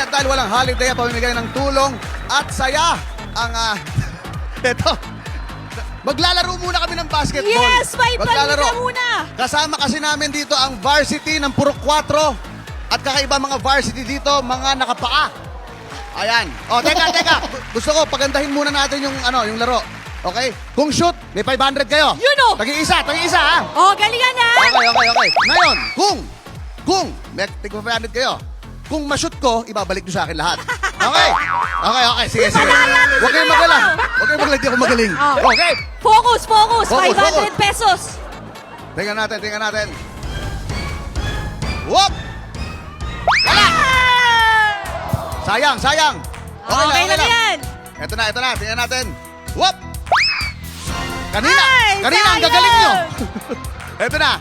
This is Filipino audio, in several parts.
at dahil walang holiday, pamimigay ng tulong at saya ang... Ito. Maglalaro muna kami ng basketball. Yes, may palika muna. Kasama kasi namin dito ang varsity ng Purok 4 at kakaiba mga varsity dito, mga nakapaa. Ayan. O, teka. Gusto ko, pagandahin muna natin yung, yung laro. Okay? Kung shoot, may 500 kayo. Yun o. Tagi-isa ha. Oh, galingan na. Okay. Ngayon, kung may tig 500 kayo, kung ma-shoot ko, ibabalik nyo sa akin lahat. Okay? Sige. Huwag kayong magalang. Di ako magaling. Oh. Okay? Focus. Focus. 500 pesos. Tingnan natin. Whoop! Wala! Sayang. Okay lang yan. Ito na. Tingnan natin. Whoop! Kanina ang sayang! gagaling nyo. Ito na.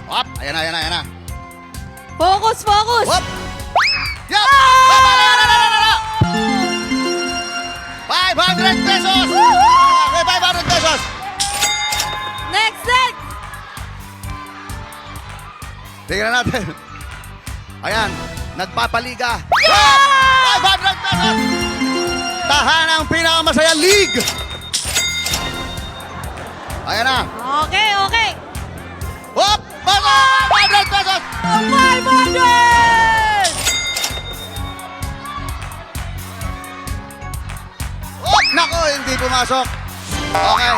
Whoop! Ayan na. Focus. Whoop! Yup! Ah! 500 pesos! Woohoo! Okay, 500 pesos! Next. Tingnan natin. Ayan, nagpapaliga. Yeah! 500 pesos! Tahanang pinakamasaya league! Ayan na. Okay. Whoop! 500 pesos! 500! Whoop! Nako, hindi pumasok. Okay.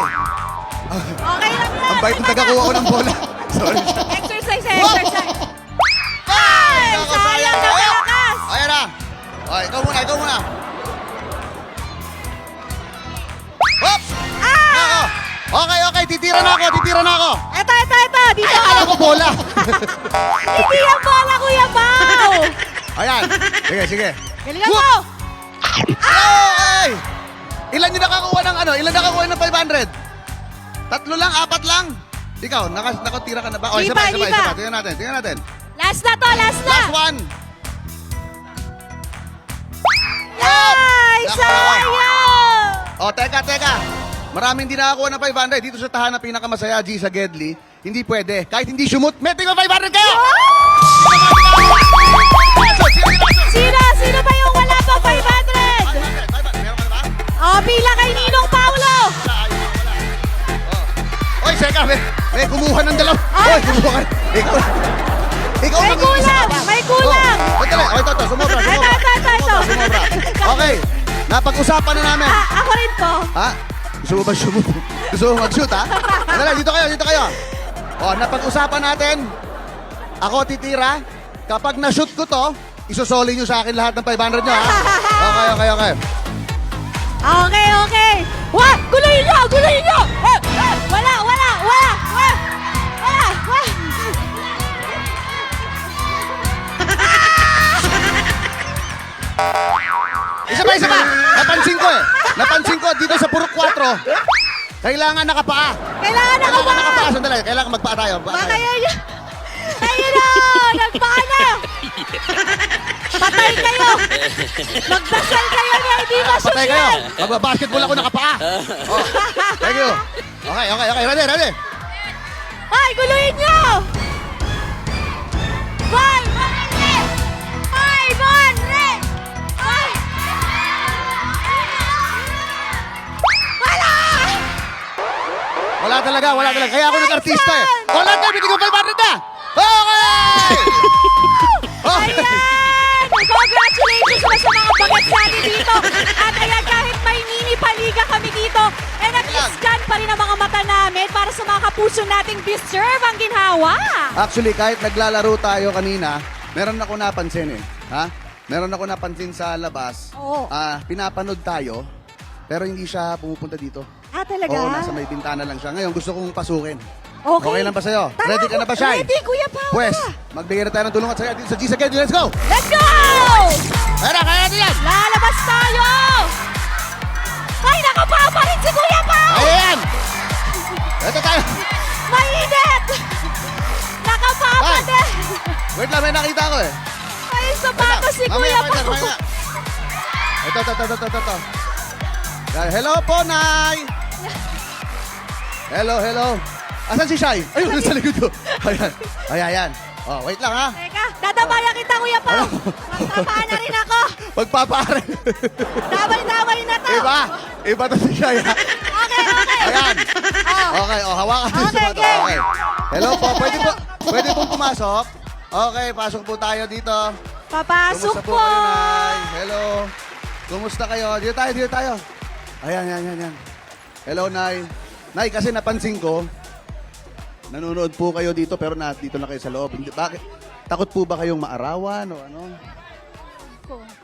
Okay lang yan. Ang bait ng tagakuha ko ng bola. Sorry. Exercise. Ay! Nako, Sayang na malakas. Ayan na. Okay, ikaw muna. Whoop! Nako. Okay, titira na ako. Ito. Dito. Akala ko bola. Hindi yan bola, Kuya Pao. Ayan. Sige. Galingan Whoop! mo. Okay! Ilan yung nakakuha ng 500? 3 lang? 4 lang? Ikaw, nakatira ka na ba? O, isa pa. Tingnan natin. Last na to. Last one. Ay, Nako. sayang. O, teka. Maraming hindi nakakuha ng 500 dito sa tahanan pinakamasaya, G, sa Gedli. Hindi pwede. Kahit hindi sumut, may tingnan 500 kayo! Sino ba yung wala pa 500? 500. Meron ka na ba? Pila kay Ninong Paulo. Oy, seka, may kumuha ng dalaw. Ay! Oy, kumuha ka. Ikaw May kulang. Ito, sumobra. Ito. Okay, napag-usapan na namin. Ako rin to. Ha? Gusto mo ba Gusto mo mag-shoot, ha? Dala, dito kayo. O, napag-usapan natin. Ako titira. Kapag na-shoot ko to, isusoli nyo sa akin lahat ng 500 nyo, ha? Okay. Okay. What? Guluhin nyo! Wala! Isa pa. Napansin ko dito sa Purok 4. Kailangan nakapaa. Sandali. Kailangan magpaa tayo. Baka yun. Ayun na! Nagpaka na! Patay kayo! Magdasal kayo na hindi Patay kayo. masosyal! Magbabasketball ako nakapaa. Oh, thank you. Okay. Ready. Ay, guluhin nyo! 500! Wala talaga. Kaya ako nag-artista eh. Wala tayo, binigay ko 500 na. Okay! Ayan! Congratulations sa mga bagets natin dito. At ayan, kahit may mini paliga kami dito, nag-scan pa rin ang mga mata namin para sa mga kapuso nating deserve ang ginhawa. Actually, kahit naglalaro tayo kanina, meron ako napansin eh. Ha? Meron ako napansin sa labas. Oo. Pinapanood tayo, pero hindi siya pumupunta dito. Talaga? Oo, nasa may bintana lang siya. Ngayon, gusto kong pasukin. Okay. Okay lang ba sa'yo? Tara, Ready ka na ba, Shai? Ready, Kuya Pao. Pwes, magbigay na tayo ng tulong at saya dito sa G sa Gedli. Let's go! Let's go! Kaya natin yan! Lalabas tayo! Ay, nakapapalit si Kuya Pao! Ayan! Ito tayo! Mainit! Nakapapalit! Wait lang, may nakita ko eh. Ay, sapatos si Kuya Pao! Ito. Hello po, Nay! Hello. Asan si Shai? Ayun, sa likod ko. Ayan. Oh, wait lang ha. Teka, dadabayan kita, Kuya Pao. Magtapa na rin ako. Magpapare. Damay-damay na to. Iba. Iba to si Shaya. Okay, okay. Ayan. Oh. Okay, hawakan din Okay, sa mata. game. Okay. Hello po, pwede pong pumasok. Okay, pasok po tayo dito. Papasok Kumusta po. kayo, Nay? Hello. Kumusta kayo? Dito tayo. Ayan. Hello, Nay. Nay, kasi napansin ko, nanonood po kayo dito pero dito na kayo sa loob. Bakit? Takot po ba kayong maarawan o ano?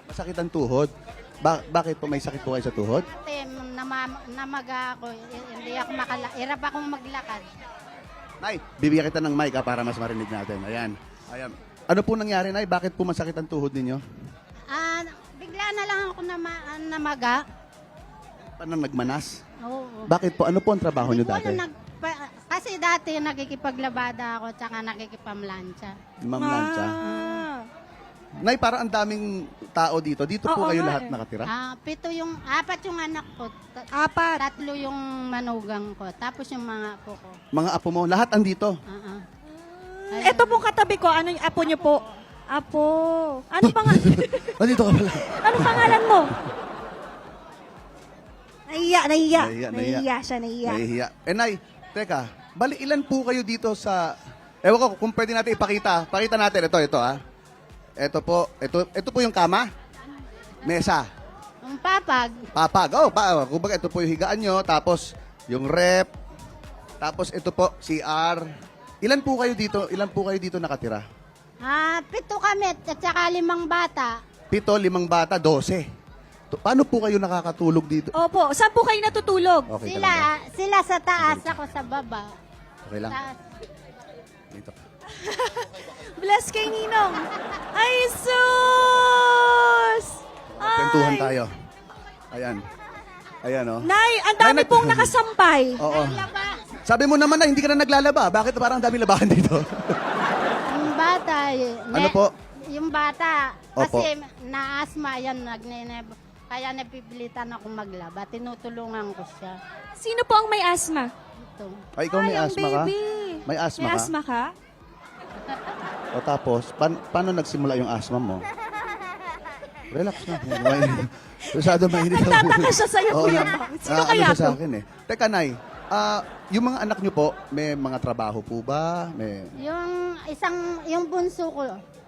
Masakit ang tuhod? Bakit po may sakit po kayo sa tuhod? Ate, namaga ako. Hindi ako hirap akong maglakad. Nay, bibigyan kita ng mic para mas marinig natin. Ayan. Ano po nangyari, Nay? Bakit po masakit ang tuhod ninyo? Bigla na lang ako namaga. Paano nagmanas? Oo. Bakit po? Ano po ang trabaho nyo Hindi ko dati? alam, kasi dati nakikipaglabada ako tsaka nakikipamlansya. Ma'am Lancia? Ah. Nay, parang ang daming tao dito. Dito po Oo kayo nga lahat eh. nakatira? Apat yung anak ko. Apat. Tatlo yung manugang ko. Tapos yung mga apo ko. Mga apo mo, lahat andito. Ito pong katabi ko, ano yung apo niyo po? Apo. Ano Andito ka pala. Anong pangalan mo? Nahiya. Nahiya. Nahiya siya. Nahihiya. Nay, teka, bali ilan po kayo dito sa... Ewan ko kung pwede natin ipakita. Pakita natin. Ito ha. Ito po yung kama. Mesa. Yung papag, Papag. Kumbaga ito po yung higaan nyo. Tapos yung rep. Tapos ito po, CR. Ilan po kayo dito nakatira? 7 kami at saka 5 bata. 7, 5 bata, 12. Paano po kayo nakakatulog dito? Opo, saan po kayo natutulog? Okay talaga. Sila sa taas, ako sa baba. Okay lang. Taas. Dito. Bless kay Ninong. Ay, sus! Kwentuhan tayo. Ayan, oh. Nay, ang dami Nay, pong nakasampay. Oo. Laba. Sabi mo naman na hindi ka na naglalaba. Bakit parang dami labahan dito? Yung bata, Ano po? Yung bata, Opo. kasi na-asma yan, kaya napipilitan ako maglaba. Tinutulungan ko siya. Sino po ang may asma? Ito. Ay, ikaw may Ay, ang asma ka? baby. May asma May ka? asma ka? O tapos, paano nagsimula yung asma mo? Relax na. Masyado mainit ang Nagtataka ulo. siya sa'yo, Oo Kuya nga. Pao. Sino kaya ano siya sa to? akin eh. Teka, Nay. Yung mga anak nyo po, may mga trabaho po ba? Yung bunso ko,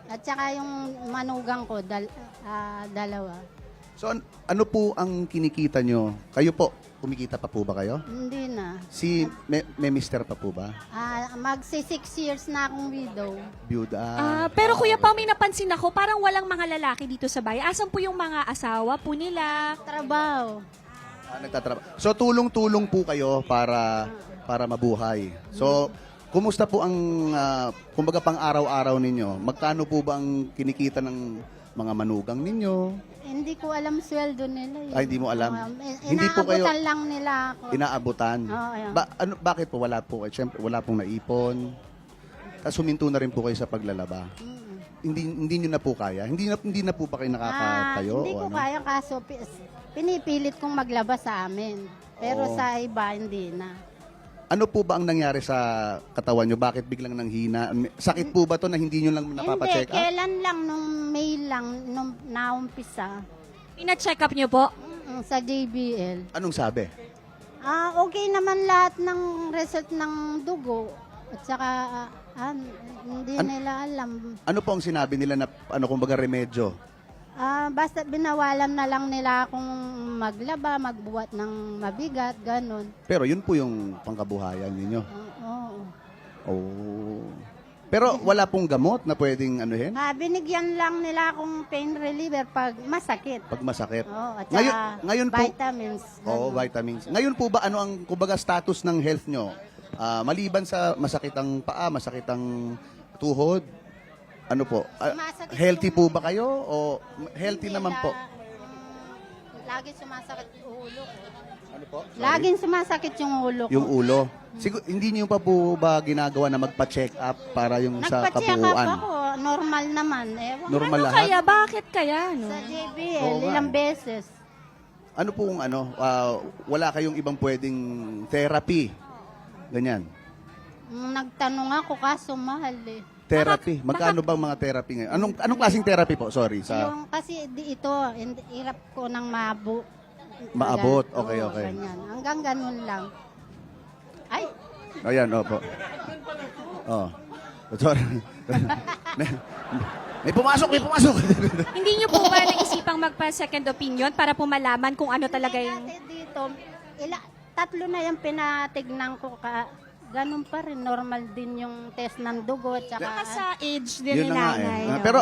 at saka yung manugang ko, dalawa. So, ano po ang kinikita nyo? Kayo po, kumikita pa po ba kayo? Hindi na. May mister pa po ba? Magsi 6 years na akong widow. Byuda. Pero Kuya Pao, may napansin ako, parang walang mga lalaki dito sa bahay. Asan po yung mga asawa po nila? Trabaho. Nagtatrabaho. So, tulong-tulong po kayo para mabuhay. So, kumusta po ang, kumbaga pang araw-araw ninyo? Magkano po ba ang kinikita ng mga manugang ninyo? Hindi ko alam sweldo nila. Ay, hindi mo alam. Hindi po Inaabutan kayo- lang nila ako. Inaabutan. Oo, ayun. Bakit po? Wala po kayo. Siyempre, wala pong naipon. Tapos huminto na rin po kayo sa paglalaba. Hindi nyo na po kaya? Hindi na po ba kayo nakakatayo? Hindi o ko ano? kaya kaso pinipilit kong maglaba sa amin. Pero Oo. sa iba, hindi na. Ano po ba ang nangyari sa katawan nyo? Bakit biglang nanghina? Sakit po ba to na hindi nyo lang napapacheck Hindi, up? kailan lang, nung May lang, nung naumpisa, Pina-check up niyo po? sa JBL. Anong sabi? Okay naman lahat ng result ng dugo. At saka, hindi nila alam. Ano po ang sinabi nila na, kumbaga remedyo? Basta binawalan na lang nila akong maglaba, magbuhat ng mabigat, ganun. Pero yun po yung pangkabuhayan ninyo. Oo. Oh. Pero wala pong gamot na pwedeng anuhin? Binigyan lang nila akong pain reliever pag masakit. Pag masakit. Oo, at saka Ngayon po, vitamins. Oo, ganun. vitamins. Ngayon po ba ano ang kumbaga status ng health nyo? Maliban sa masakit ang paa, masakit ang tuhod, ano po? Sumasakit Healthy yung- po ba kayo o healthy Hindi, naman po? Lagi sumasakit yung ulo ko. Ano po? Sorry? Laging sumasakit yung ulo ko. Yung ulo. Hindi niyo pa po ba ginagawa na magpa-check up para yung sa Nagpa-check up kabuuan? ako. Normal naman. Ewan Normal Ano lahat? kaya? Bakit kaya? No? sa JBL, Oo nga ilang eh. beses. Ano pong wala kayong ibang pwedeng therapy? Ganyan. Nagtanong ako kaso mahal eh. Therapy. Magkano bang mga therapy ngayon? Anong klaseng therapy po? Sorry. Yung kasi ito, hirap ko ng Maabot. Oo, Okay. ganyan. Hanggang ganun lang. Ay, Ayan, opo. Oh. Sorry. may pumasok. Hindi niyo po ba naisipang magpa-second opinion para po malaman kung ano talaga yung... dati dito, tatlo na yung pinatignan ko ganun pa rin, normal din yung test ng dugo at saka Baka sa age din Yun ni na nga nanay. eh. Pero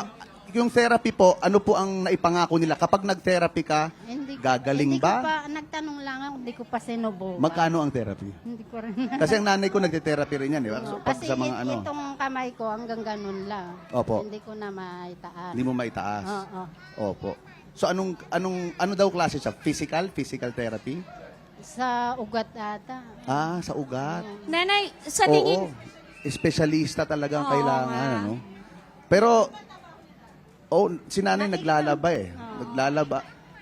yung therapy po, ano po ang naipangako nila? Kapag nag-therapy ka, gagaling hindi ba? ko pa, nagtanong lang ako, hindi ko pa sinubukan. Magkano ang therapy? Hindi ko rin. Kasi ang nanay ko nagte-therapy rin yan, di ba? So, pag Kasi sa mga ano, itong kamay ko hanggang ganun lang. Opo. Hindi ko na maitaas. hindi mo maitaas. Oo. Opo. So ano daw klase siya? Physical therapy? Sa ugat ata. Ah, sa ugat. Nanay, sa tingin... Oo. Espesyalista talagang Oo kailangan, nga. ano? Pero, si nanay naglalaba eh.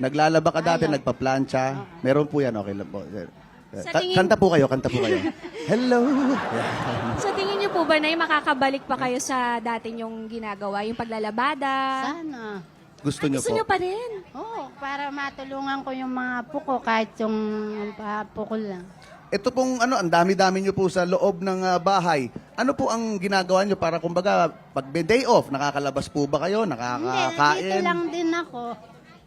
Naglalaba ka dati, Ayaw. nagpa-plancha. Meron po yan, okay lang po. Sa tingin- Kanta po kayo. Hello! Sa tingin niyo po ba, Nay, makakabalik pa kayo sa dati yung ginagawa, yung paglalabada? Sana. Gusto niyo Gusto po? niyo pa rin? Oo, para matulungan ko yung mga puko kahit yung puko lang. Ito pong ang dami-dami niyo po sa loob ng bahay. Ano po ang ginagawa niyo para kumbaga pag may day off, nakakalabas po ba kayo? Hindi, dito Nakakakain? lang din ako.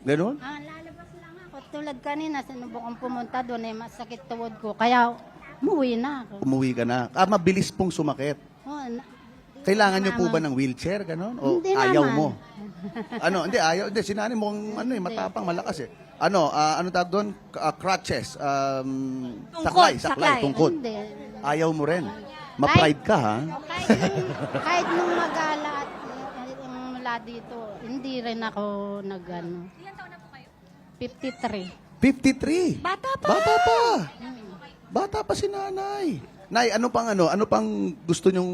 Ganun? Lalabas lang ako. Tulad kanina, sinubukang pumunta doon, masakit tuhod ko. Kaya, umuwi na ako. Umuwi ka na. Mabilis pong sumakit. Kailangan niyo po ba ng wheelchair, gano'n? O Hindi ayaw naman. mo? Hindi, ayaw. Hindi, sinani mo matapang, malakas eh. Ano tawag doon? Crutches. Saklay, tungkod. Hindi. Ayaw mo rin. Ma-pride ka, ha? Kahit nung magala at mula dito, hindi rin ako nagano. Ilan taon na po kayo? 53. 53. Bata pa! Bata pa. Bata pa si nanay. Nay, ano pang gusto nyong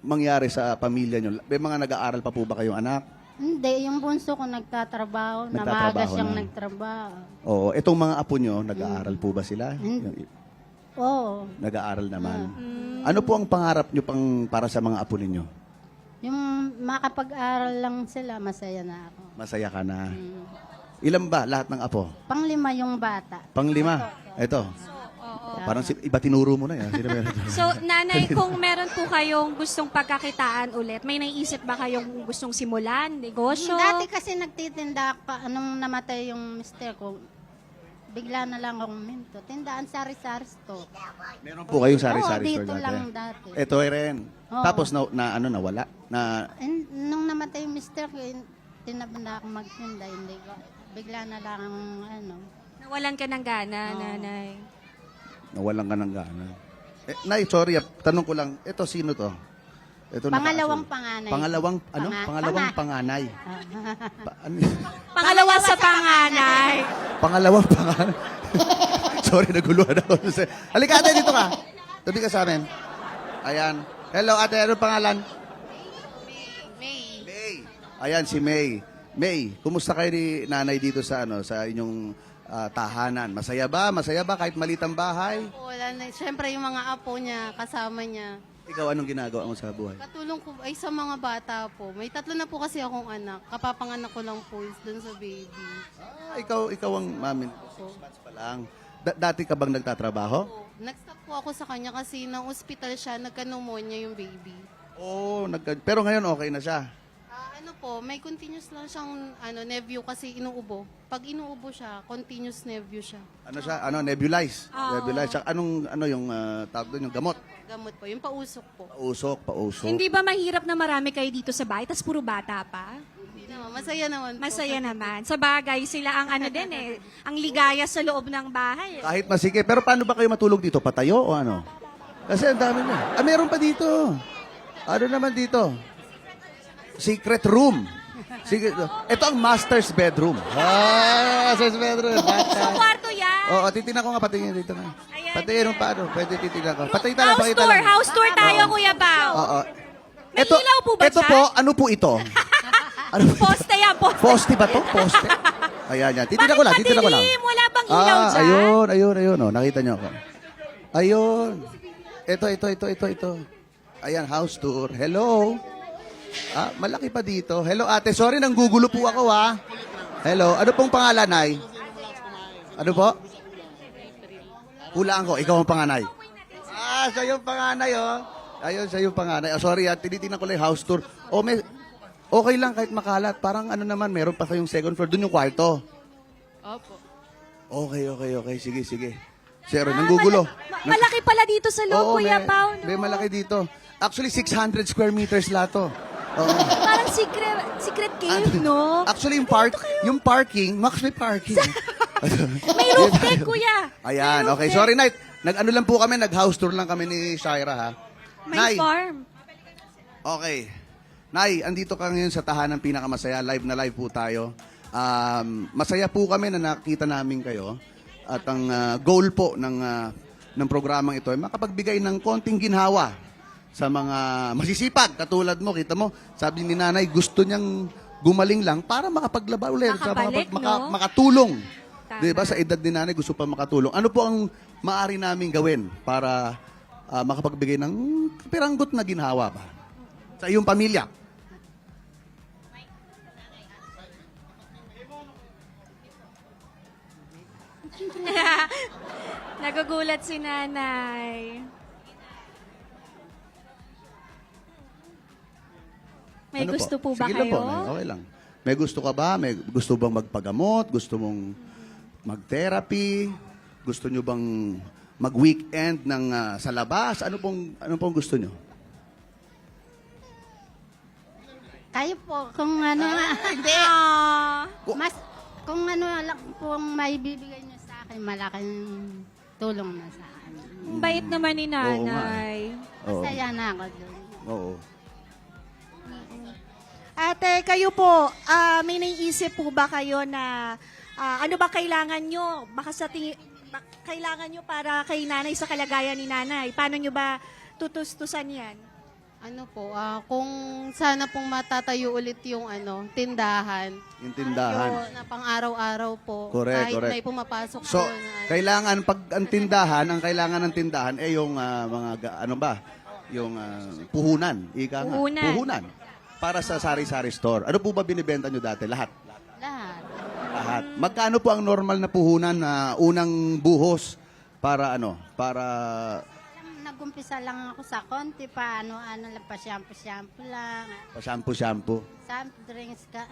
mangyari sa pamilya nyo? May mga nag-aaral pa po ba kayong anak? Hindi, yung bunso ko nagtatrabaho. Nagtatrabaho Namaga siyang na. nagtrabaho. Oo. Itong mga apo nyo, nag-aaral po ba sila? Oo. Nag-aaral naman. Ano po ang pangarap nyo para sa mga apo ninyo? Yung makapag-aral lang sila, masaya na ako. Masaya ka na. Ilan ba lahat ng apo? Panglima yung bata. Panglima. Ito. Parang iba tinuro mo na yan. Sino ba yan? So, nanay, kung meron po kayong gustong pagkakitaan ulit, may naisip ba kayong gustong simulan, negosyo? Dati kasi nagtitinda pa, anong namatay yung mister ko, bigla na lang akong minto. Tindaan sari-sari store. Meron po kayong sari-sari Oo, store dito dati. lang dati. Ito rin. Oo. Tapos nawala. Nung namatay yung mister ko, tinabanda akong magtinda, hindi ko. Bigla na lang Nawalan ka ng gana, nanay. Nawalan ka ng gana. Nay, sorry. Tanong ko lang. Ito, sino to? Ito Pangalawang nakaasul. panganay. Pangalawang panganay. Pangalawa sa panganay. Pangalawang panganay. Sorry, naguluhan ako. Halika, ate, dito ka. Tabi ka sa amin. Ayan. Hello, ate. Ano pangalan? May. Ayan, si May. May, kumusta kayo ni nanay dito sa sa inyong tahanan? Masaya ba? Masaya ba kahit maliit ang bahay? Wala na. Siyempre, yung mga apo niya, kasama niya. Ikaw, anong ginagawa mo sa buhay? Katulong ko ay sa mga bata po. May tatlo na po kasi akong anak. Kapapanganak ko lang po is dun sa baby. Ikaw ang mami. 6 months pa lang. Dati ka bang nagtatrabaho? Po. Nag-stop po ako sa kanya kasi nang ospital siya, nagka-pneumonia yung baby. Oo, pero ngayon okay na siya. Ano po, may continuous lang siyang neview kasi inuubo. Pag inuubo siya, continuous neview siya. Ano siya? Nebulize. Oo. Nebulize. Siya. Ano yung tawag doon, yung gamot? Gamot po, yung pausok po. Pausok. Hindi ba mahirap na marami kayo dito sa bahay, tas puro bata pa? Hindi naman, masaya naman po. Masaya naman. Sa bagay, sila ang din ang ligaya sa loob ng bahay. Kahit masikip. Pero paano ba kayo matulog dito? Patayo o ano? Kasi ang dami na. Meron pa dito. Ano naman dito? Secret room. Ito ang master's bedroom. Master's bedroom. So, kwarto yan. Oo, titignan ko nga. Patingin dito nga. Ayan, Patingin ayan. mo paano. Pwede titignan ko. Pakita lang, House pakita tour, lang. house tour tayo, Kuya Bao. Oo. May ilaw po ba ito siya? po, ano po ito? Ano po? Poste yan, poste. Poste ba to? Poste. Ayan, yan. Titignan ko lang, titignan ko lang. madilim? Wala bang ilaw dyan? Ayun. Oh, nakita niyo ako. Ayun. Ito. Ayan, house tour. Hello. Malaki pa dito. Hello, ate. Sorry, nanggugulo po ako, ha. Hello. Ano pong pangalan, Nay? Ano po? Hulaan ko. Ikaw ang panganay. Siya yung panganay, oh. Ayun, siya yung panganay. Sorry, tinitingnan ko lang yung house tour. Okay lang kahit makalat. Parang ano naman, meron pa kayong second floor. Doon yung kwarto. Opo. Okay. Sige. Sir, nanggugulo. Malaki pala dito sa loob, Kuya Pao, no? May malaki dito. Actually, 600 square meters lahat to. Oo. Parang secret cave, no? Actually, yung parking, Max, may parking. May roof deck, Kuya. Ayan, May roof okay. deck. Sorry, Night. Nag-ano lang po kami, nag-house tour lang kami ni Shaira, ha? May farm. Okay. Nay, andito ka ngayon sa tahanang pinakamasaya. Live na live po tayo. Masaya po kami na nakita namin kayo. At ang goal po ng programang ito ay makapagbigay ng konting ginhawa sa mga masisipag. Katulad mo, kita mo, sabi ni nanay, gusto niyang gumaling lang para makapaglaba ulit. Makabalik, no? Makatulong. Tama. Diba? Sa edad ni nanay, gusto pa makatulong. Ano po ang maaari namin gawin para makapagbigay ng piranggot na ginhawa ba? Sa iyong pamilya. Nagugulat si nanay. May Ano gusto po ba Sige lang kayo? po, Nay. Okay lang. May gusto ka ba? May gusto bang magpagamot? Gusto mong mag-therapy? Gusto nyo bang mag-weekend sa labas? Ano pong gusto nyo? Kayo po, kung ano nga. Hindi. Ah, Kung ano lang pong may bibigay niyo sa akin, malaking tulong na sa akin. bait naman ni Oo nga nanay. Oo. Masaya na ako doon. Oo. Ate, kayo po, may naiisip po ba kayo na ano ba kailangan nyo? Baka kailangan nyo para kay nanay sa kalagayan ni nanay. Paano nyo ba tutustusan yan? Ano po, kung sana pong matatayo ulit yung tindahan. Yung tindahan. Yung na pang araw-araw po. Correct, kahit correct. may pumapasok So, po na kailangan pag ang kailangan ng tindahan ay yung yung puhunan, ika nga. Puhunan. Puhunan. Para sa sari-sari store. Ano po ba binibenta nyo dati? Lahat. Lahat. Lahat. Magkano po ang normal na puhunan na unang buhos para para Nag-umpisa lang ako sa konti pa, ano lang pa, shampoo lang. pa-shampoo-shampoo? Soft drinks ka,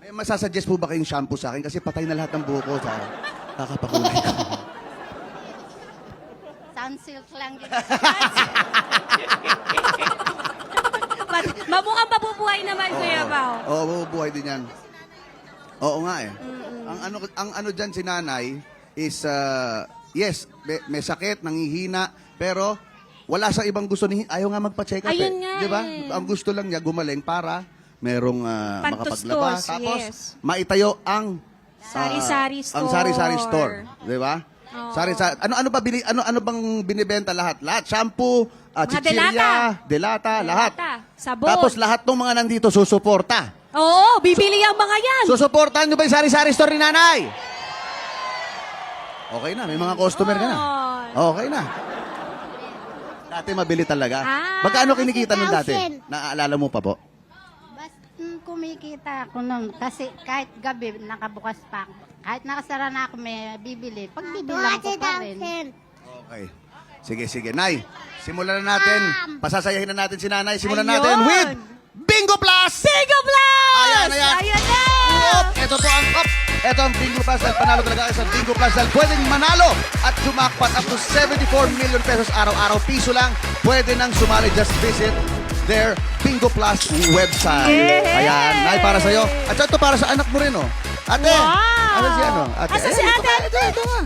May masasuggest po ba kayong shampoo sa akin? Kasi patay na lahat ng buhok ko sa kakapakulay ko. sunsilk lang din. Mamukhang mabubuhay naman, Kuya Pao. Oo, mabubuhay din yan. Oo nga eh. Ang ano dyan si nanay is, yes, may sakit, nangihina, pero wala sa ibang gusto ayaw nga magpa-check up Ayun nga Di ba? eh. Ang gusto lang niya gumaling para merong Pantustos, makapaglaba. Tapos, yes. maitayo ang Sari-sari Ang store. sari-sari store. Di ba? Oo. Sari-sari. Ano bang binibenta lahat? Lahat. Shampoo, Mga chichirya, delata, lahat. Sabon. Tapos lahat ng mga nandito susuporta. Oo, bibili ang mga yan. Susuportahan nyo ba yung sari-sari store ni nanay? Okay na, may mga customer ka na. Okay na. Dati mabili talaga. Magkano kinikita nun dati? 1,000. Naaalala mo pa po? Basta kumikita ako nun. Kasi kahit gabi, nakabukas pa ako. Kahit nakasara na ako, may bibili. Pag bibilang ko pa rin. Okay. Sige. Nay, simulan na natin. Pasasayahin na natin si nanay. Simulan Ayun. natin with Bingo Plus! Bingo Plus! Ayan. Ayan na! Ito po ang Ito ang Bingo Plus dahil panalo talaga kayo sa Bingo Plus dahil pwedeng manalo at sumakpat up to 74 million pesos araw-araw. Piso lang. Pwede nang sumali. Just visit their Bingo Plus website. Yay! Ayan. Nay, para sa'yo. At ito para sa anak mo rin, oh. Ate! Wow! Ano si ano? Ate. Asa si ate? Ito nga.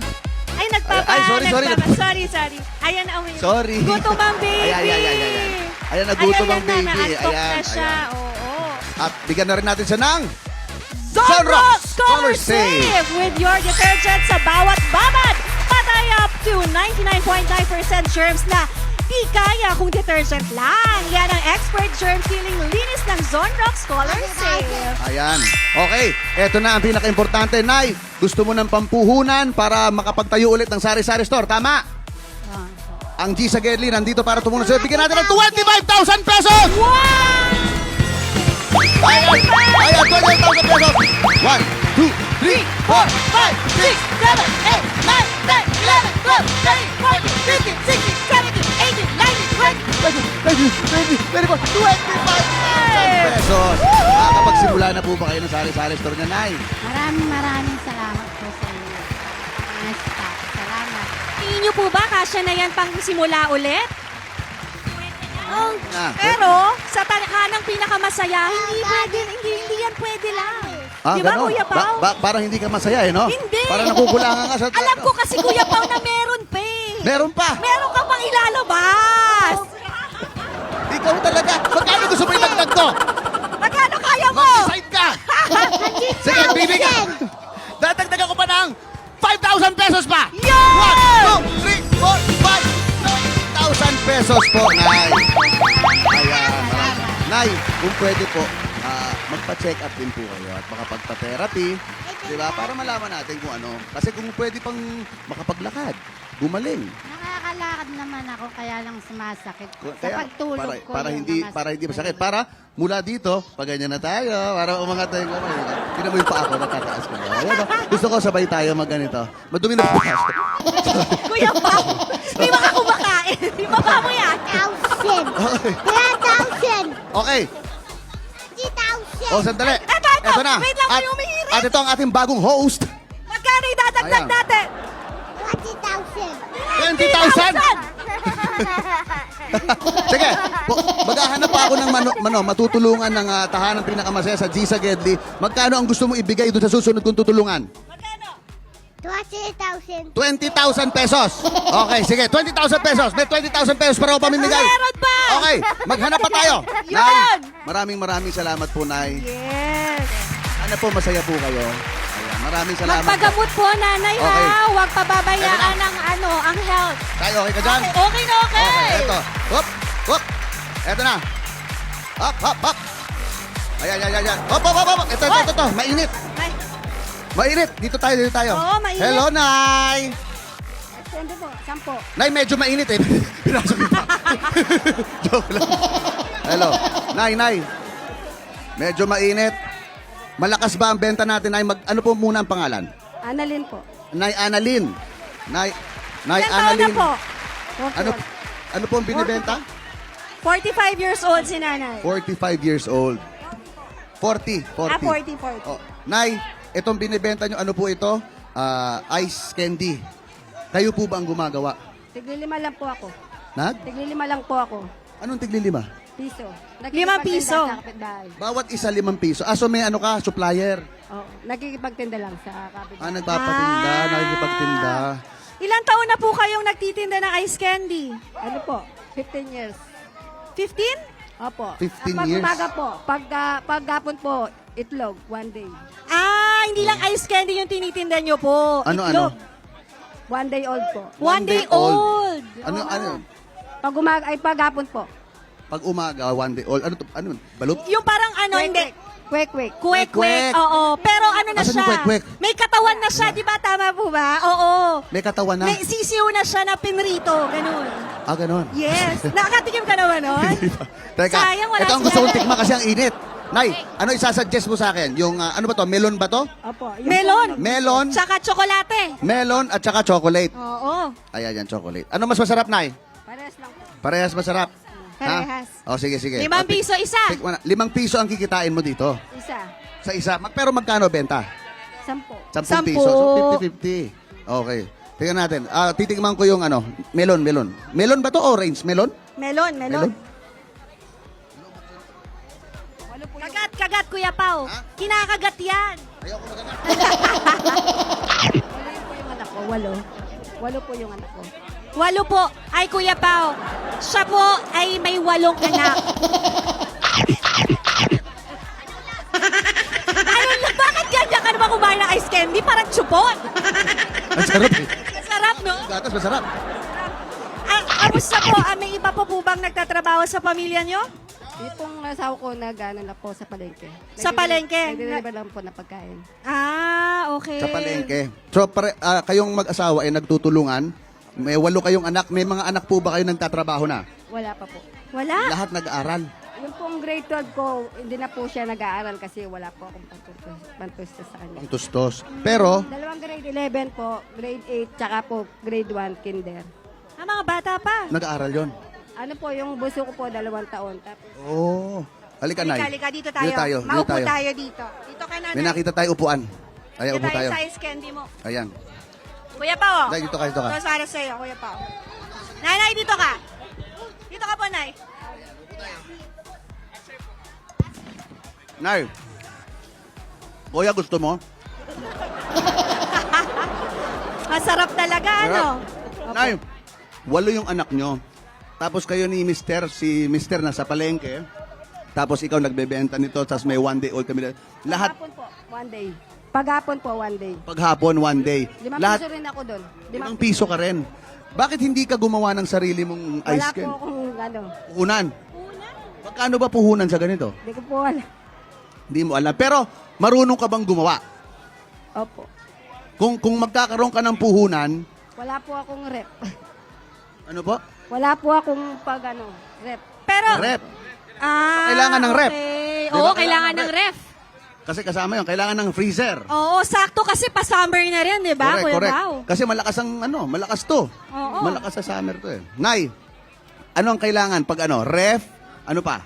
Ay, Ay, sorry. Sorry. Ayan na, Sorry. Gutom ang baby. Ayan. Ayan, nagutom ang baby. Naantok Ayan. na siya. Ayan. Oo. At bigyan na rin natin siya ng Zonrox Color Color Save. Save with your detergent sa bawat babad. Patay up to 99.9% germs na di kaya kung detergent lang. Yan ang expert germ-killing linis ng Zonrox Color Save. Ayan. Okay, eto na ang pinaka-importante. Nay, gusto mo ng pampuhunan para makapagtayo ulit ng sari-sari store. Tama? Ang G sa Gedli nandito para tumulong sa'yo. Bigyan natin ng 25,000 pesos! Wow! Ayan, 28,000 pesos. 1, 2, 3, 4, 5, 6, 7, 8, 9, 10, 11, 12, 13, 14, 15, 16, 17, 18, 19, 20, 21, 25,000 pesos. Nakakapagsimula na po ba kayo ng sari-sari store niya, Nay? Maraming salamat po sa inyo. Mga staff, salamat. Tingin niyo po ba kasya na yan pang simula ulit? Ah, Pero sa tahanang pinakamasaya, hindi yan pwede lang. Di ba, ganon. Kuya Pao? Parang hindi ka masaya, eh, no? Hindi. Parang nakukulangan ka sa... Alam ko kasi Kuya Pao na meron pa eh. Meron pa. Meron ka pang ilalabas. Ikaw talaga. Magkano gusto mo idagdag to? Magkano kaya mo? Mag-decide ka. Sige, bibigyan. Dadagdagan ko pa ng 5,000 pesos pa. Yan! 1, 2, 3, 4, 5, 9,000 pesos po, Nay. Ayan, maraming. Nay, kung pwede po, magpa-check up din po kayo at makapagpa-therapy. Di ba? Para malaman natin kung ano. Kasi kung pwede pang makapaglakad, gumaling. Nakakalakad naman ako, kaya lang sumasakit. Sa Kaya, pagtulog ko para yung hindi namas- para hindi masakit. Para mula dito, pag ganyan na tayo, para umangat tayo kamay. Tingnan mo yung paa ko, natataas ko. Ayan, oh. Gusto ko sabay tayo magganito. Madumi na po. Kuya Pao, di ba ka kumakain? Di ba pa mo yan? 1,000! 3,000! Okay. 3,000! O, sandali. Eto, na. wait lang, At, may umihirit. at ito ang ating bagong host. Magkano idadagdag Ayan. natin? 20,000! Sige, maghahanap pa ako ng matutulungan ng tahanang pinakamasaya sa Gisa Gedli. Magkano ang gusto mo ibigay doon sa susunod kong tutulungan? Magkano? 20,000! 20,000 pesos. Okay, sige, 20,000 pesos. May 20,000 pesos para ako pamimigay. Meron pa! Okay, maghanap pa tayo. Yun! Nay, maraming salamat po, Nay. Yes. Sana po masaya po kayo. Ayan, maraming salamat. Magpagamot po, nanay, Okay. ha? Huwag pababayaan ang ang health. Tayo, okay ka dyan? Okay na okay. Okay, eto. Hop, hop. Eto na. Hop, hop, hop. Ayan. Hop, hop, hop, hop. Ito. Mainit. Ay, Mainit. Dito tayo. Oo, mainit. Hello, Nay. Sendo po, 10. Nay, medyo mainit eh. Pinasok niyo pa. Joke lang. Hello. Nay. Medyo mainit. Malakas ba ang benta natin, Nay? Ano po muna ang pangalan? Annalyn po. Nay Annalyn. Nay ilan taon na Annalyn. po? Ano po ang binibenta? 45 years old si nanay. 45 years old. 40. 40. Oh, Nay, itong binibenta nyo, ano po ito? Ice candy. Kayo po ba ang gumagawa? Tiglilima lang po ako. Nag? Lang po ako. Anong tiglilima? Piso. 5 piso. Sa kapitbahay. Bawat isa 5 piso. So may ano ka, supplier. Oo, nagkikipagtinda lang sa kapitbahay. Nagpapatinda, Ah. nakikipagtinda. Ilang taon na po kayong nagtitinda ng ice candy? Ano po? 15 years. 15? Opo. 15 Pag years. umaga po, paghapon po, itlog, one day. Hindi lang ice candy yung tinitinda nyo po. Ano? Itlog. 1 day old po. One day old. Ano? Pag umaga, ay paghapon po. Pag umaga, 1 day old. Ano? Balot? Yung parang hindi. Kwek. Kwek-kwek. Kwek. Oo. Pero ano na Asan siya? yung kwek-kwek? May katawan na siya, di ba? Tama po ba? Oo. May katawan na. May sisiw na siya na pinrito. Ganun. Ganon. Yes. Nakatikim ka naman nun? Teka, Sayang, wala ito ang sila. gusto kong tikma kasi ang init. Nay, ano isasuggest mo sa akin? Yung, ano ba to? Melon ba to? Opo. Melon. Melon, Tsaka tsokolate. melon at saka chocolate. Oo. Ayan, chocolate. Ano mas masarap, Nay? Pares lang po. Parehas masarap. Parehas. O, sige. 5 O, piso isa. 5 piso ang kikitain mo dito. Isa. Sa isa. Pero magkano benta? 10. 10 10. piso. So, 50-50. Okay. Tingnan natin. Titikman ko yung melon. Melon ba to? Orange? Melon? Melon. Melon? Kagat, Kuya Pao. Ha? Kinakagat yan. Ayoko magana. Walo po yung anak ko. Walo po yung anak ko. 8 po. Ay, Kuya Pao. Siya po ay may 8 anak. Bakit ganyan ka naman kumain ng ice candy? Parang chupon. Ang sarap eh. Sarap, no? Gatas masarap. Kamusta po? May iba po bang nagtatrabaho sa pamilya nyo? Itong asawa ko nag-ano na po sa palengke. Sa palengke? Nagdideliver lang po na pagkain. Okay. Sa palengke. So, kayong mag-asawa ay nagtutulungan. May 8 kayong anak. May mga anak po ba kayo nagtatrabaho na? Wala pa po. Wala? Lahat nag-aaral. Yung pong grade 12 ko, hindi na po siya nag-aaral kasi wala po akong pantustos sa kanya. Ang tustos. Pero, Dalawang grade 11 po, grade 8, tsaka po grade 1, kinder. Mga bata pa. nag-aaral yon. Ano po, yung buso ko po, 2 taon. Tapos, Oh. Halika, Nay. Halika, dito tayo. Dito tayo. Maupo Dito tayo. tayo dito. Dito ka na. May nakita tayo upuan. Ayan, upo tayo. sa ice candy mo. Ayan. Kuya Pao. Nay, dito ka, dito ka. Ito para sa'yo, Kuya Pao. Nanay, dito ka. Dito ka po, Nay. Nay. Kuya, gusto mo? Masarap talaga, ano? Nay, 8 yung anak nyo. Tapos kayo ni si Mister nasa palengke. Tapos ikaw nagbebenta nito, tapos may 1 day old kami. Lahat, paghapon po, 1 day. Paghapon po, 1 day. paghapon, 1 day. 5 Lahat, piso rin ako doon. 5 piso ka rin. Bakit hindi ka gumawa ng sarili mong Wala ice po cream? akong ano, Puhunan. Magkano ba puhunan sa ganito? hindi ko po alam. Hindi mo alam. Pero marunong ka bang gumawa? Opo. Kung magkakaroon ka ng puhunan, Wala po akong rep. ano po? Wala po akong rep. Pero, Rep. ah, Kailangan ng rep. okay. Di ba? Oo, kailangan ng ref. Kasi kasama yun, kailangan ng freezer. Oo, sakto kasi pa-summer na rin, di ba, Kuya Pao? Kasi malakas to. Oo. Malakas sa summer to eh. Nay, ano ang kailangan pag ref, ano pa?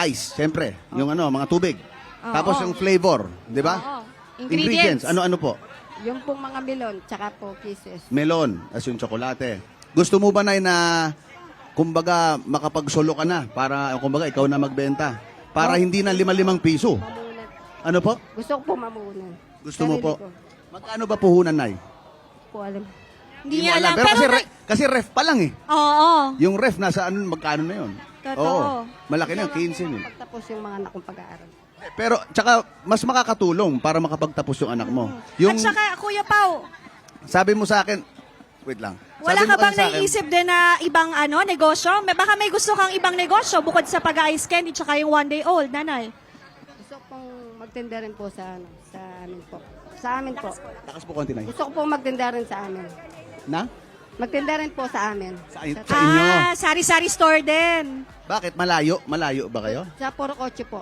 Ice, siyempre. Yung mga tubig. Tapos yung flavor, di ba? Oo. Ingredients. Ano po? Yung pong mga melon, tsaka po kisses. Melon, as yung tsokolate. Gusto mo ba, Nay, na kumbaga makapagsolo ka na para kumbaga ikaw na magbenta? Para hindi na 5 piso. Mamunan. Ano po? Gusto ko po mamunan. Gusto mo Sarili po? ko. Magkano ba puhunan, Nay? Po alam. Hindi mo niya alam. Pero, Pero, kasi ref pa lang eh. oo. Yung ref, nasaan, magkano na yun? Totoo. Oo. Malaki na yun, 15 yun. Pagtapos yung mga anak kong pag-aaral. Pero, tsaka, mas makakatulong para makapagtapos yung anak mo. Yung, At saka, Kuya Pao, sabi mo sa akin, wait lang. wala Sabi ka mo kasi bang sa akin, naiisip din na ibang negosyo? Baka may gusto kang ibang negosyo bukod sa pag-ice candy tsaka yung 1 day old, nanay. Gusto ko pong magtinda rin po sa amin po. Sa amin po. Takas po konti, Nay. Gusto ko pong magtinda rin sa amin. Na? Magtinda rin po sa amin. Sa inyo. Sari-sari store din. Bakit? Malayo? Malayo ba kayo? Sa Purok 8 po.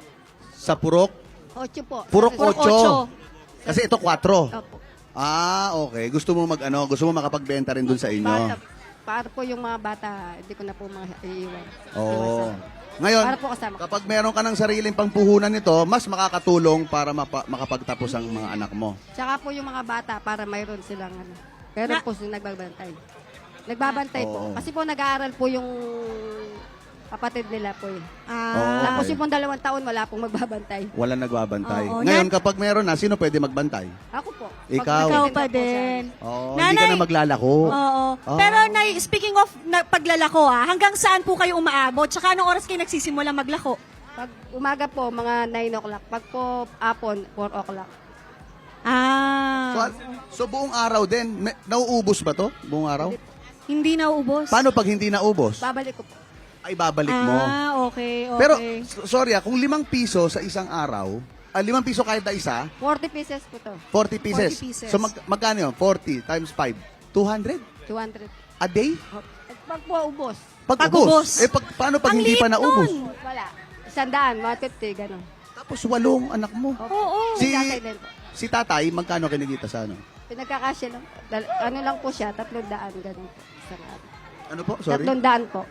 Sa Purok? 8 po. Purok Sa- 8. Kasi ito 4. Opo. Ah, okay. Gusto mo gusto mo makapagbenta rin dun sa inyo. Para po yung mga bata, hindi ko na po maiiwan. Oo. Ngayon, Para po kasama. kapag meron ka ng sariling pangpuhunan nito, mas makakatulong para makapagtapos ang mga anak mo. Tsaka po yung mga bata, para mayroon silang Meron po silang nagbabantay. Nagbabantay po. Oo. Kasi po nag-aaral po yung kapatid nila po eh. Oo. Tapos yung pong 2 taon, wala pong magbabantay. Wala nagbabantay. Oo. Ngayon, kapag meron na, sino pwede magbantay? Ako po. Ikaw. Ikaw Pag- pa din. Oh, hindi Nanay- ka na maglalako. Oo. Oh. Pero, Nay, speaking of paglalako, hanggang saan po kayo umaabot? Tsaka anong oras kayo nagsisimula maglako? Pag umaga po, mga 9 o'clock. Pag po hapon, 4 o'clock. So, buong araw din, nauubos ba to? Buong araw? Hindi nauubos? Paano pag hindi naubos? Babalik ko po. Ay, babalik mo. Okay, okay. Pero, sorry kung 5 piso sa isang araw, 5 piso kahit na isa, 40 pieces po to. 40 pieces. 40 pieces. So, magkano yun? 40 times 5. 200? 200. A day? Pag po ubos. Pag Pag-ubos. ubos. Paano pag Ang hindi pa liit naubos? nun. Wala. 100, mga 50, gano'n. Tapos 8 anak mo. Oo. Si, Tatay din po. si tatay, magkano kinikita sa ano? Pinagkakasya lang. Ano lang po siya, 300, gano'n po. Isang araw. Ano po? Sorry? 300 po.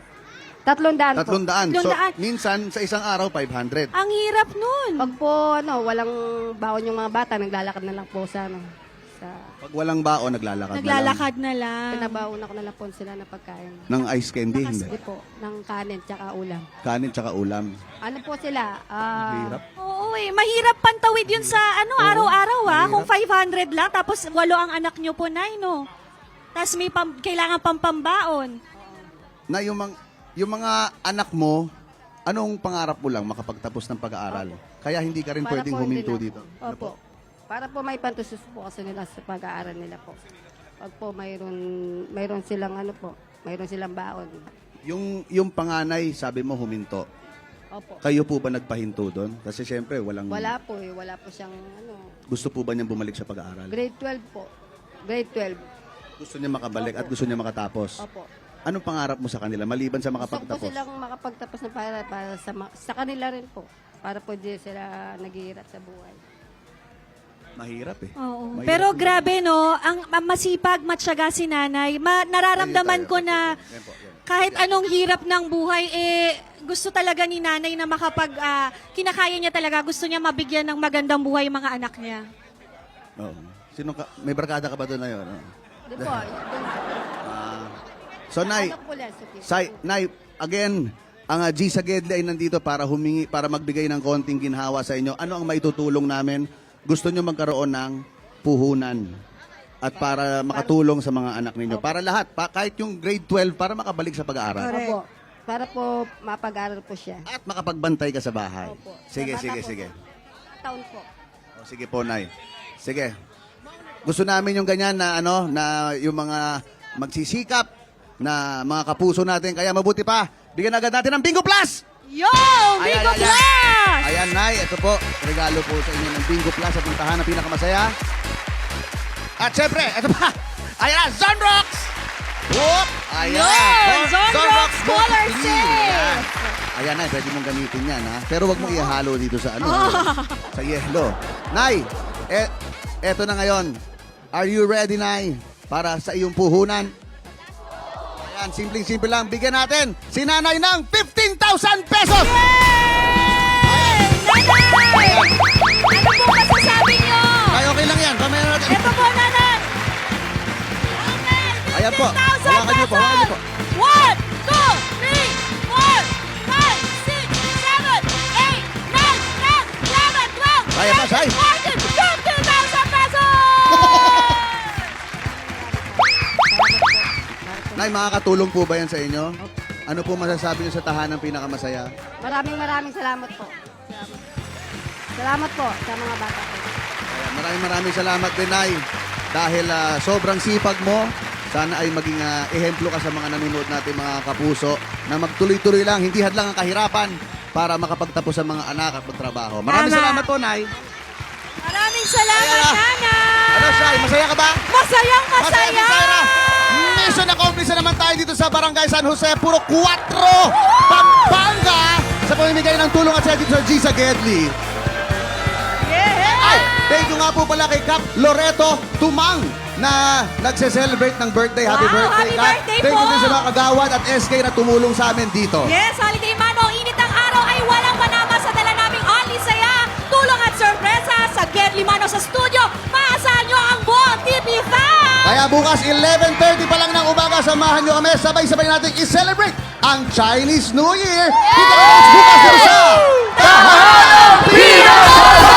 300 po. 300. So, 300. minsan, sa isang araw, 500. Ang hirap nun. Pag po, walang baon yung mga bata, naglalakad na lang po sa, sa Pag walang baon, naglalakad, Naglalakad na lang. pinabaon ako na lang po sila na pagkain. na lang. Ng ice candy, hindi. Hindi po, ng kanin tsaka ulam. Kanin tsaka ulam. Ano po sila? Hirap. Oo mahirap pantawid yun sa araw-araw Kung 500 lang, tapos 8 ang anak nyo po, Nay, no? Tapos may kailangan pampambaon. Na yung mga anak mo, anong pangarap mo lang makapagtapos ng pag-aaral? Kaya hindi ka rin Para pwedeng po hindi huminto na- dito. Ano po? Opo. Para po may pantusos po kasi nila sa pag-aaral nila po. Pag po mayroon silang mayroon silang baon. Yung panganay, sabi mo huminto. Opo. Kayo po ba nagpahinto doon? Kasi syempre, walang... Wala po siyang Gusto po ba niyang bumalik sa pag-aaral? grade 12 po. Grade 12. Gusto niya makabalik at gusto niya makatapos. Opo. Anong pangarap mo sa kanila maliban sa Gusto ko po makapagtapos? silang makapagtapos na para sa kanila rin po. Para po di sila naghihirap sa buhay. Mahirap eh. Oo. Mahirap Pero yun. grabe no, ang masipag, matyaga si nanay. Nararamdaman ko na Yan po, yan. kahit anong hirap ng buhay, gusto talaga ni nanay na kinakaya niya talaga, gusto niya mabigyan ng magandang buhay yung mga anak niya. Oo. May barkada ka ba doon na yun? Di po, So, Nay, anak po lang, Suki. Nay, again, ang G sa Gedli ay nandito para para magbigay ng konting ginhawa sa inyo. Ano ang maitutulong namin? Gusto nyo magkaroon ng puhunan at para makatulong sa mga anak ninyo. Para lahat, kahit yung grade 12, para makabalik sa pag-aaral. Opo. Para po mapag-aral po siya. At makapagbantay ka sa bahay. Opo. Sige, Sa bata sige, po sige. Taon po. O, sige po, Nay. Sige. Gusto namin yung ganyan na na yung mga magsisikap na mga kapuso natin. Kaya mabuti pa, bigyan agad natin ng Bingo Plus! Yo! Ayan, Bingo ayan. Plus! Ayan, Nay. Ito po, regalo po sa inyo ng Bingo Plus at puntahan ng pinakamasaya. At syempre, ito pa. Ayan, Zonrox! Whoop! Ayan. Yun! Zonrox Color Multi-clean. Safe! Ayan. Ayan, Nay. Pwede mong gamitin yan, ha? Pero wag mo ihalo dito sa sa yellow. Nay, eto na ngayon. Are you ready, Nay? Para sa iyong puhunan? Ayan, simpleng-simple lang. Bigyan natin si Nanay ng 15,000 pesos! Nanay! Ano po masasabi niyo? Ay, okay lang yan. Pamaya natin. Ito po, nanay! Ayan po. 15,000 Hawakan niyo po, hawakan niyo po. 1, 2, 3, 4, 5, 6, 7, 8, 9, 10, 11, 12, Kaya pa, Sai. 13, 14, 15,000 pesos! Nay, makakatulong po ba yan sa inyo? Ano po masasabi niyo sa tahanang pinakamasaya? Maraming salamat po. Salamat po sa mga bata po. Ayan, maraming salamat din, Nay. Dahil sobrang sipag mo, sana ay maging ehemplo ka sa mga nanonood natin, mga kapuso, na magtuloy-tuloy lang, hindi hadlang ang kahirapan para makapagtapos sa mga anak at magtrabaho. Maraming Tama. salamat po, Nay. Maraming salamat, Ayan. nanay! Ano, Shai? Masaya ka ba? Masayang masaya! Masaya, Sarah. Mission accomplished na naman tayo dito sa Barangay San Jose, puro 4, Pampanga, sa pamimigay ng tulong at saya dito sa G sa Gedli. Yeah! Ay, thank you nga po pala kay Cap Loreto Tumang na nagse-celebrate ng birthday. Happy Wow, birthday, happy Cap. birthday Thank you po. din sa mga kagawad at SK na tumulong sa amin dito. Yes, Holiday Manong, init ang araw ay walang manama sa dala naming only saya, tulong at sorpresa sa Gedli Manong sa studio. Maasahan nyo ang buong TV fan! Kaya bukas 11:30 pa lang ng umaga, samahan nyo kami. Sabay-sabay natin i-celebrate ang Chinese New Year. Kita kami bukas dito sa Tahanang Pinoy!